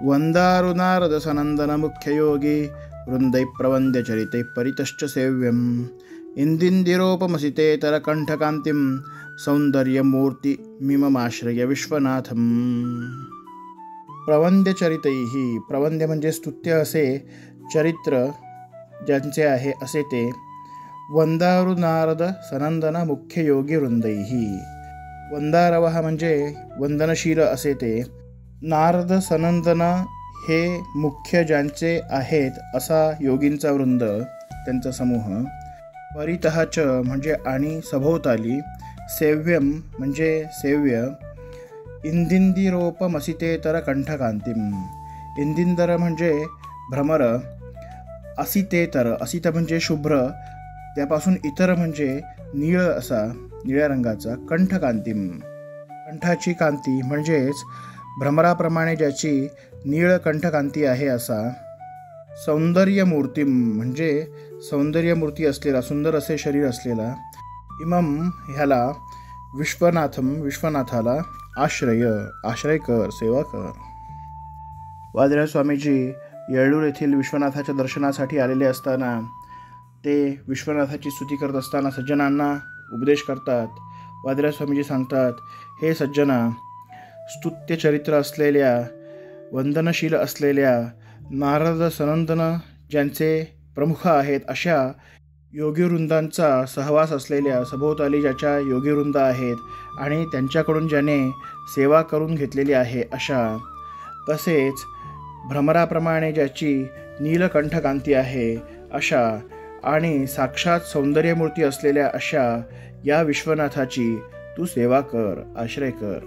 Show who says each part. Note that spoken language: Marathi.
Speaker 1: वंदारुनारद सनंदन मुख्य योगी वृंदै प्रवंद्य चरिते परितश्च सेव्यम इंदिंदिरोपमसिते तरकंठकांतिम सौंदर्यमूर्ति मिममाश्रय विश्वनाथम. प्रवंद्य चरितैहि, प्रवंद्य म्हणजे स्तुत्य असे चरित्र ज्यांचे आहे असे ते. वंदारू नारद सनंदन मुख्य योगी वृंदैहि, वंदारवः म्हणजे वंदनशील असे ते. नारद सनंदन हे मुख्य ज्यांचे आहेत असा योगींचा वृंद, त्यांचा समूह. परितः च म्हणजे आणि सभोवताली. सेव्यम म्हणजे सेव्य. इंदिंदिरोपमसितेतर कंठकांतिम, इंदिंदर म्हणजे भ्रमर. असितेतर, असित म्हणजे शुभ्र, त्यापासून इतर म्हणजे नीळ असा, निळ्या रंगाचा. कंठकांतिम, कंठाची कांती म्हणजेच भ्रमराप्रमाणे ज्याची नीळ कंठकांती आहे असा. सौंदर्यमूर्तिम म्हणजे सौंदर्यमूर्ती असलेला, सुंदर असे शरीर असलेला. इमम ह्याला, विश्वनाथम विश्वनाथाला. आश्रय, आश्रय कर, सेवा कर. वादिराज स्वामीजी येळ्ळूर येथील विश्वनाथाच्या दर्शनासाठी आलेले असताना ते विश्वनाथाची स्तुती करत असताना सज्जनांना उपदेश करतात. वादिराज स्वामीजी सांगतात, हे सज्जना, स्तुत्य चरित्र असलेल्या, वंदनशील असलेल्या, नारद सनंदन ज्यांचे प्रमुख आहेत अशा योगीवृंदांचा सहवास असलेल्या, सभोवताली ज्याच्या योगीवृंद आहेत आणि त्यांच्याकडून ज्याने सेवा करून घेतलेली आहे अशा, तसेच भ्रमराप्रमाणे ज्याची नीलकंठकांती आहे अशा आणि साक्षात सौंदर्यमूर्ती असलेल्या अशा या विश्वनाथाची तू सेवा कर, आश्रय कर.